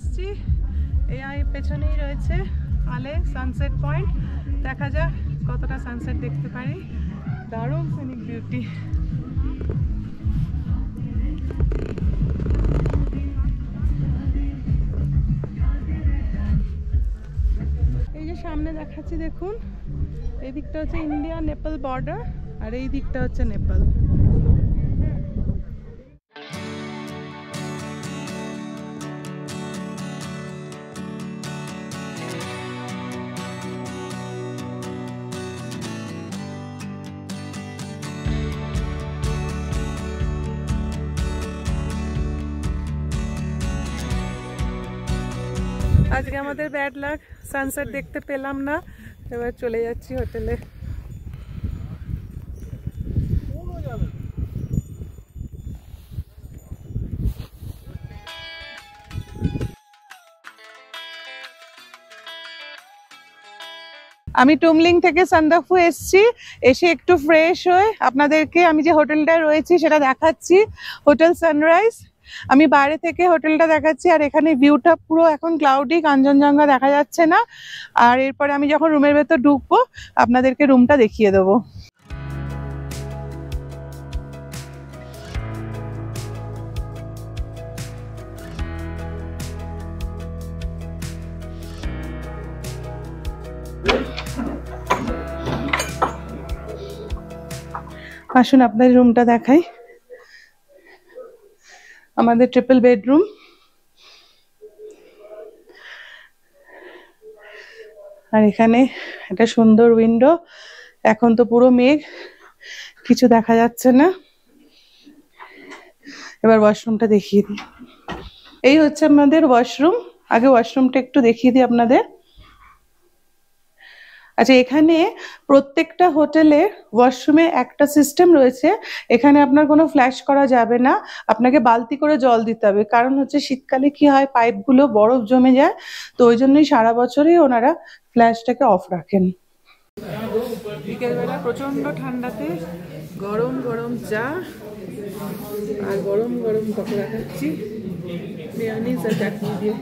এসেছি। এই পেছনেই রয়েছে আলে সানসেট পয়েন্ট। দেখা যাক কতটা সানসেট দেখতে পারি। দারুণ সিনিক বিউটি। এই যে সামনে দেখাচ্ছি দেখুন, এই দিকটা হচ্ছে ইন্ডিয়া নেপাল বর্ডার আর এই দিকটা হচ্ছে নেপাল। আজকে আমাদের ব্যাড লাক, সানসেট দেখতে পেলাম না। এবার চলে যাচ্ছি হোটেলে। আমি টুমলিং থেকে সান্দাকফু এসেছি। এসে একটু ফ্রেশ হয়ে আপনাদেরকে আমি যে হোটেলটায় রয়েছি সেটা দেখাচ্ছি, হোটেল সানরাইজ। আমি বাইরে থেকে হোটেলটা দেখাচ্ছি আর এখানে ভিউটা পুরো এখন ক্লাউডি, কাঞ্চনজঙ্ঘা দেখা যাচ্ছে না। আর এরপরে আমি যখন রুমের ভেতর ঢুকবো আপনাদেরকে রুমটা দেখিয়ে দেবো। আসুন আপনাদের রুমটা দেখাই। আমাদের ট্রিপল বেডরুম। আর এখানে একটা সুন্দর উইন্ডো। এখন তো পুরো মেঘ, কিছু দেখা যাচ্ছে না। এবার ওয়াশরুমটা দেখিয়ে দিই। এই হচ্ছে আমাদের ওয়াশরুম। আগে ওয়াশরুমটা একটু দেখিয়ে দিই আপনাদের। আচ্ছা, এখানে প্রত্যেকটা হোটেলে ওয়াশরুমে একটা সিস্টেম রয়েছে। এখানে আপনার কোনো ফ্ল্যাশ করা যাবে না, আপনাকে বালতি করে জল দিতে হবে। কারণ হচ্ছে শীতকালে কি হয়, পাইপগুলো বরফ জমে যায়, তো ওই জন্যই সারা বছরই ওনারা ফ্ল্যাশটাকে অফ রাখেন। বিকেলবেলা প্রচন্ড ঠান্ডাতে গরম গরম চা আর গরম গরম পকোড়া খাচ্ছি, মেয়োনিজ আর চাটনি দিয়ে।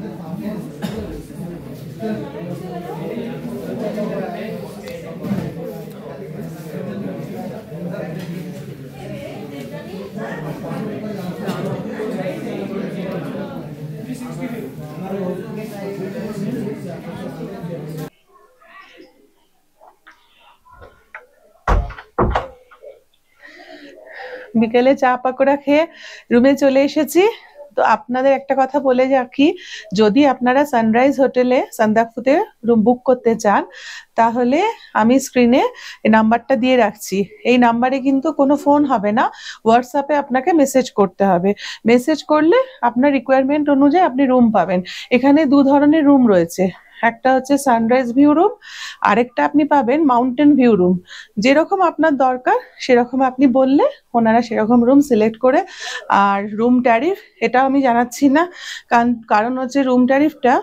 বিকেলে চা পাকোড়া খেয়ে রুমে চলে এসেছি। তো আপনাদের একটা কথা বলে রাখি, যদি আপনারা সানরাইজ হোটেলে সান্দাকফুতে রুম বুক করতে চান তাহলে আমি স্ক্রিনে এই নাম্বারটা দিয়ে রাখছি। এই নাম্বারে কিন্তু কোনো ফোন হবে না, হোয়াটসঅ্যাপে আপনাকে মেসেজ করতে হবে। মেসেজ করলে আপনার রিকোয়ারমেন্ট অনুযায়ী আপনি রুম পাবেন। এখানে দু ধরনের রুম রয়েছে, একটা হচ্ছে সানরাইজ ভিউ রুম, আরেকটা আপনি পাবেন মাউন্টেন ভিউ রুম। যেরকম আপনার দরকার সেরকম আপনি বললে ওনারা সেরকম রুম সিলেক্ট করে। আর রুম ট্যারিফ এটা আমি জানাচ্ছি না, কারণ হচ্ছে রুম ট্যারিফটা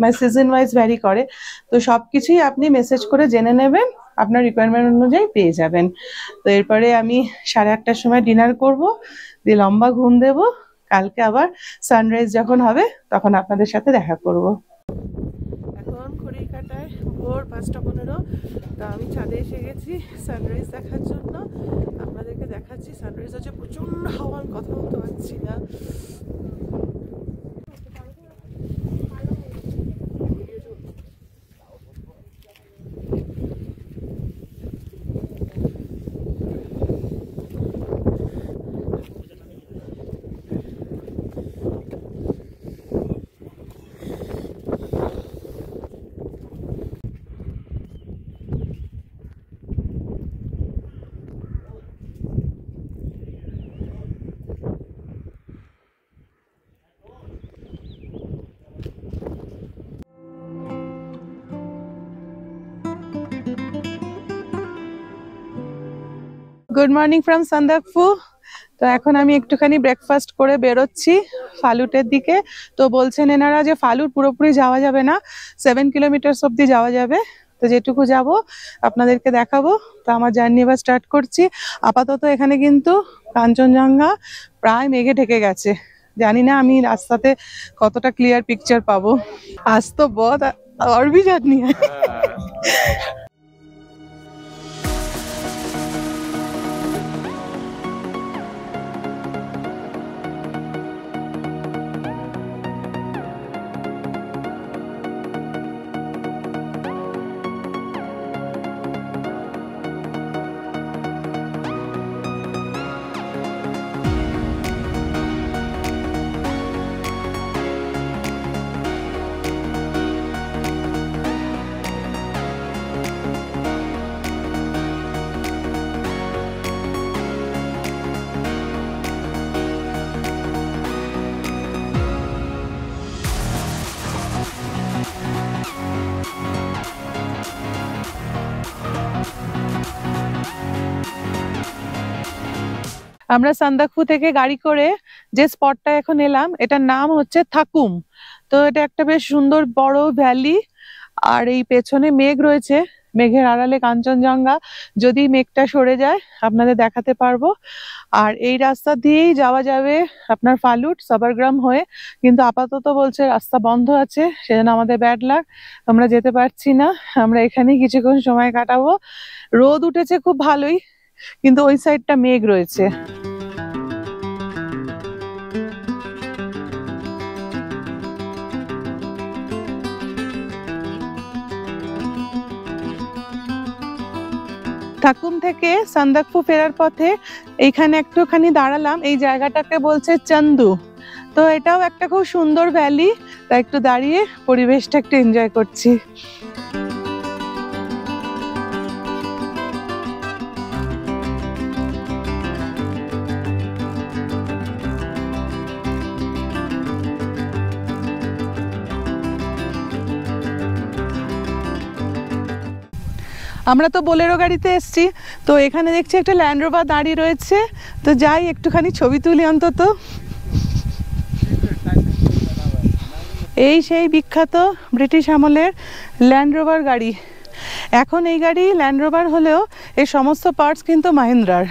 মানে সিজন ওয়াইজ ভ্যারি করে। তো সবকিছুই আপনি মেসেজ করে জেনে নেবেন, আপনার রিকোয়ারমেন্ট অনুযায়ী পেয়ে যাবেন। তো এরপরে আমি 8:30টার সময় ডিনার করব, দিয়ে লম্বা ঘুম দেব। কালকে আবার সানরাইজ যখন হবে তখন আপনাদের সাথে দেখা করব। এখন ঘড়ির কাঁটায় ভোর 5:15। তা আমি ছাদে এসে গেছি সানরাইজ দেখার জন্য। আপনাদেরকে দেখাচ্ছি সানরাইজ হচ্ছে প্রচন্ড হাওয়া, আমি কথা বলতে পারছি না। Good morning from Sandakphu. তো এখন আমি একটুখানি ব্রেকফাস্ট করে বেরোচ্ছি ফালুটের দিকে। তো বলছেন এনারা যে ফালুট পুরোপুরি যাওয়া যাবে না, 7 কিলোমিটার অব্দি যাওয়া যাবে। তো যেটুকু যাব আপনাদেরকে দেখাবো। তো আমার জার্নি এবার স্টার্ট করছি। আপাতত এখানে কিন্তু কাঞ্চনজঙ্ঘা প্রায় মেঘে ঢেকে গেছে, জানি না আমি রাস্তাতে কতটা ক্লিয়ার পিকচার পাবো। আজ তো বহুত और भी जानी है। আমরা সান্দাকফু থেকে গাড়ি করে যে স্পটটা এখন এলাম এটার নাম হচ্ছে থাকুম। তো এটা একটা বেশ সুন্দর বড় ভ্যালি, আর এই পেছনে মেঘ রয়েছে, মেঘের আড়ালে কাঞ্চনজঙ্ঘা। যদি মেঘটা সরে যায় আপনাদের দেখাতে পারবো। আর এই রাস্তা দিয়েই যাওয়া যাবে আপনার ফালুট সাবারগ্রাম হয়ে, কিন্তু আপাতত বলছে রাস্তা বন্ধ আছে, সেজন্য আমাদের ব্যাড লাক, আমরা যেতে পারছি না। আমরা এখানেই কিছুক্ষণ সময় কাটাবো। রোদ উঠেছে খুব ভালোই, কিন্তু ওই সাইডটা মেঘ রয়েছে। থাকুম থেকে সান্দাকফু ফেরার পথে এইখানে একটুখানি দাঁড়ালাম, এই জায়গাটাকে বলছে চান্দু। তো এটাও একটা খুব সুন্দর ভ্যালি, তাই একটু দাঁড়িয়ে পরিবেশটা একটু এনজয় করছি। আমরা তো বোলেরো গাড়িতে এসছি, তো এখানে দেখছি একটা ল্যান্ড রোভার দাঁড়িয়ে রয়েছে, তো যাই একটুখানি ছবি তুলি অন্তত। এই সেই বিখ্যাত ব্রিটিশ আমলের ল্যান্ড রোভার গাড়ি। এখন এই গাড়ি ল্যান্ড রোভার হলেও এই সমস্ত পার্টস কিন্তু মাহিন্দ্রার।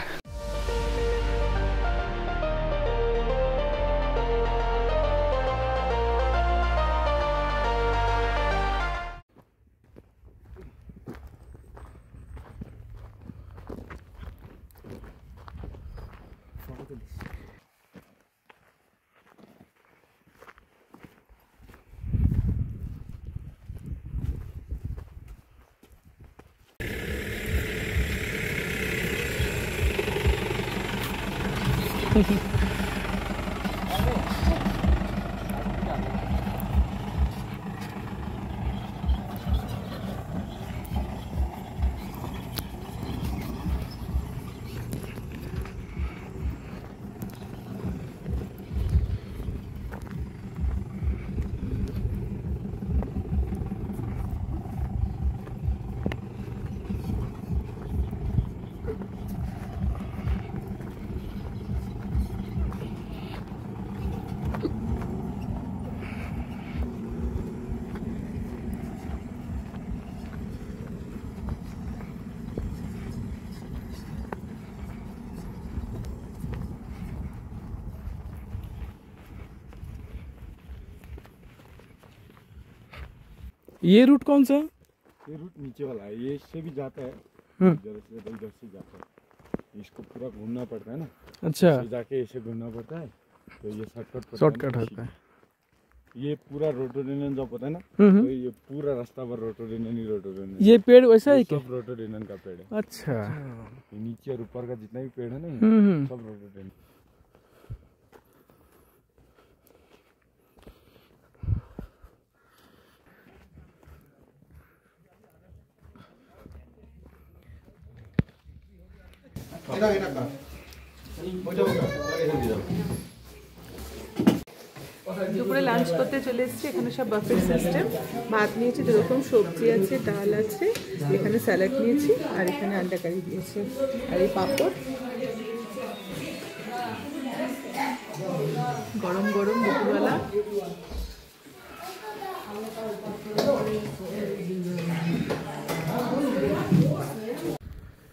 ये रूट कौन सा है? ये रूट नीचे वाला है, ये इससे भी जाता है, इधर से जाता है। इसको पूरा घूमना पड़ता है ना। अच्छा, जाके ऐसे घूमना पड़ता है, तो ये शॉर्टकट होता है। ये पूरा रोटोडेनन जॉब होता है ना, तो ये पूरा रास्ता पर रोटोडेनन ही रोटोडेनन। ये पेड़ वैसा ही क्या? सब रोटोडेनन का पेड़ है। अच्छा, नीचे और ऊपर का जितना भी पेड़ है ना, सब रोटोडेनन। দুপুরে লাঞ্চ করতে চলে এসেছি। এখানে সব বাফেট সিস্টেম। ভাত নিয়েছি, 2 রকম সবজি আছে, ডাল আছে, এখানে স্যালাড নিয়েছি, আর এখানে আন্ডা কারি দিয়েছি, আর এই পাঁপড়। গরম গরম দুপুরবেলা।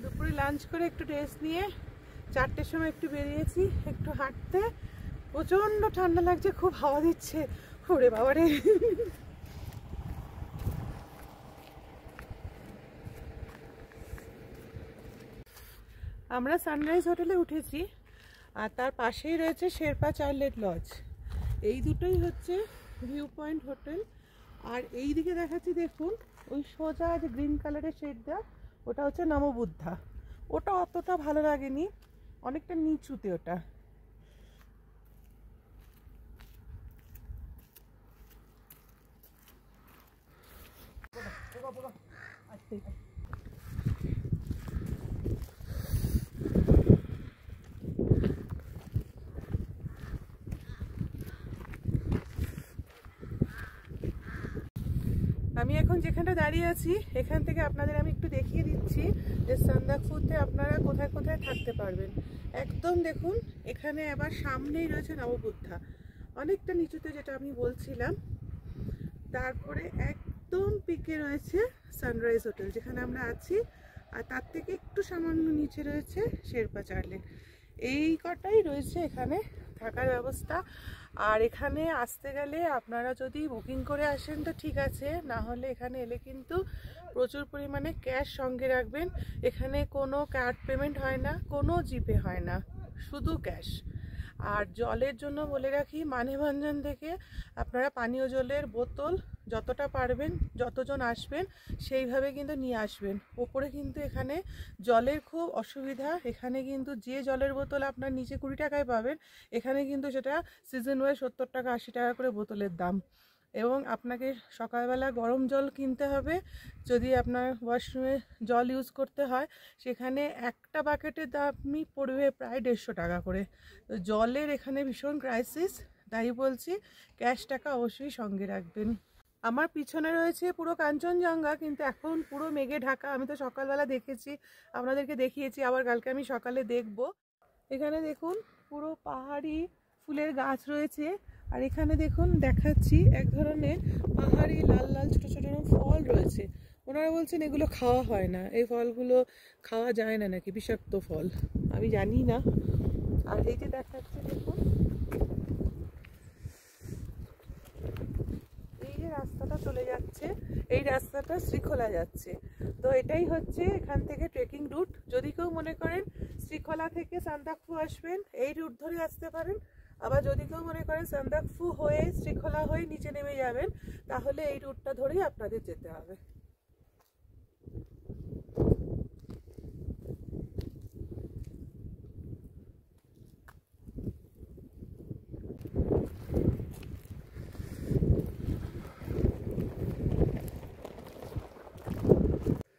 দুপুরে লাঞ্চ করে একটু রেস্ট নিয়ে 4টের সময় একটু বেরিয়েছি একটু হাঁটতে। প্রচন্ড ঠান্ডা লাগছে, খুব হাওয়া দিচ্ছে। ওরে বাবারে, আমরা সানরাইজ হোটেলে উঠেছি আর তার পাশেই রয়েছে শেরপা চার্লেট লজ। এই দুটোই হচ্ছে ভিউ পয়েন্ট হোটেল। আর এই দিকে দেখাচ্ছি, দেখুন ওই সোজা যে গ্রিন কালারের শেডটা, ওটা হচ্ছে নমবুদ্ধা। ওটা অতটা ভালো লাগেনি, অনেকটা নিচুতে ওটা। আমি এখন যেখানটা দাঁড়িয়ে আছি এখান থেকে আপনাদের আমি একটু দেখিয়ে দিচ্ছি যে সান্দাকফুতে আপনারা কোথায় কোথায় থাকতে পারবেন। একদম দেখুন এখানে আবার সামনেই রয়েছে নববুদ্ধা, অনেকটা নিচুতে যেটা আমি বলছিলাম। তারপরে একদম পিকে রয়েছে সানরাইজ হোটেল যেখানে আমরা আছি, আর তার থেকে একটু সামান্য নিচে রয়েছে শেরপা চার্লেট। এই কটাই রয়েছে এখানে থাকার ব্যবস্থা। আর এখানে আসতে গেলে আপনারা যদি বুকিং করে আসেন তো ঠিক আছে, না হলে এখানে এলে কিন্তু প্রচুর পরিমাণে ক্যাশ সঙ্গে রাখবেন। এখানে কোনো কার্ড পেমেন্ট হয় না, কোনো জিপে হয় না, শুধু ক্যাশ। আর জলের জন্য বলে রাখি, মানেভঞ্জন থেকে আপনারা পানীয় জলের বোতল যতটা পারবেন, যতজন আসবেন সেইভাবে কিন্তু নিয়ে আসবেন। ওপরে কিন্তু এখানে জলের খুব অসুবিধা। এখানে কিন্তু যে জলের বোতল আপনার নিচে 20 টাকায় পাবেন, এখানে কিন্তু সেটা সিজন ওয়াইজ 70 টাকা 80 টাকা করে বোতলের দাম। এবং আপনাকে সকালবেলা গরম জল কিনতে হবে। যদি আপনার ওয়াশরুমে জল ইউজ করতে হয়, সেখানে একটা বাকেটের দামই পড়বে প্রায় 150 টাকা করে। তো জলের এখানে ভীষণ ক্রাইসিস, তাই বলছি ক্যাশ টাকা অবশ্যই সঙ্গে রাখবেন। আমার পিছনে রয়েছে পুরো কাঞ্চনজঙ্ঘা, কিন্তু এখন পুরো মেঘে ঢাকা। আমি তো সকালবেলা দেখেছি, আপনাদেরকে দেখিয়েছি, আবার কালকে আমি সকালে দেখব। এখানে দেখুন পুরো পাহাড়ি ফুলের গাছ রয়েছে। আর এখানে দেখুন দেখাচ্ছি এক ধরনের পাহাড়ি লাল লাল ছোট ছোট ফল রয়েছে। ওনারা বলছেন এগুলো খাওয়া হয় না, এই ফলগুলো খাওয়া যায় না নাকি, বিষাক্ত ফল, আমি জানি না। আর এই যে দেখাচ্ছে দেখুন, এই যে রাস্তাটা চলে যাচ্ছে, এই রাস্তাটা শ্রীখোলা যাচ্ছে। তো এটাই হচ্ছে এখান থেকে ট্রেকিং রুট। যদি কেউ মনে করেন শ্রীখোলা থেকে সান্দাকফু আসবেন, এই রুট ধরে আসতে পারেন। আবার যদি কেউ মনে করেন সান্দাকফু হয়ে শ্রীখোলা হয়ে নিচে নেমে যাবেন, তাহলে এই রুটটা ধরেই আপনাদের যেতে হবে।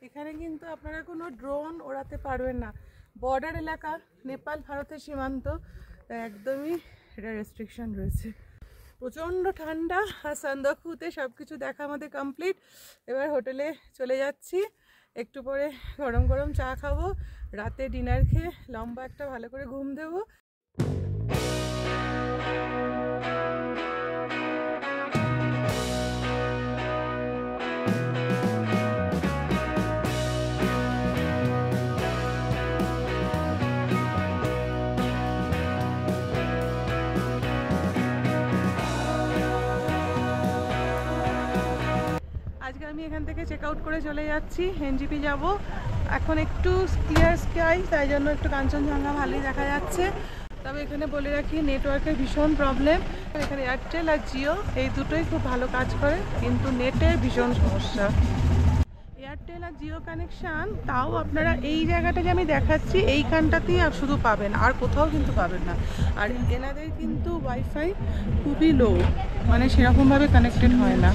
এখানে কিন্তু আপনারা কোনো ড্রোন ওড়াতে পারবেন না, বর্ডার এলাকা, নেপাল ভারতের সীমান্ত, একদমই এটা রেস্ট্রিকশন রয়েছে। প্রচণ্ড ঠান্ডা। আর সান্দাকফুতে সব কিছু দেখা আমাদের কমপ্লিট। এবার হোটেলে চলে যাচ্ছি, একটু পরে গরম গরম চা খাবো, রাতে ডিনার খেয়ে লম্বা একটা ভালো করে ঘুম দেবো। আজকে আমি এখান থেকে চেক আউট করে চলে যাচ্ছি, এনজিপি যাব। এখন একটু ক্লিয়ার স্কাই, তাই জন্য একটু কাঞ্চনজঙ্ঘা ভালোই দেখা যাচ্ছে। তবে এখানে বলে রাখি নেটওয়ার্কের ভীষণ প্রবলেম। এখানে এয়ারটেল আর জিও এই দুটোই খুব ভালো কাজ করে, কিন্তু নেটের ভীষণ সমস্যা। এয়ারটেল আর জিও কানেকশান তাও আপনারা এই জায়গাটা যে আমি দেখাচ্ছি এইখানটাতেই শুধু পাবেন, আর কোথাও কিন্তু পাবেন না। আর এনাদের কিন্তু ওয়াইফাই খুবই লো, মানে সেরকমভাবে কানেক্টেড হয় না।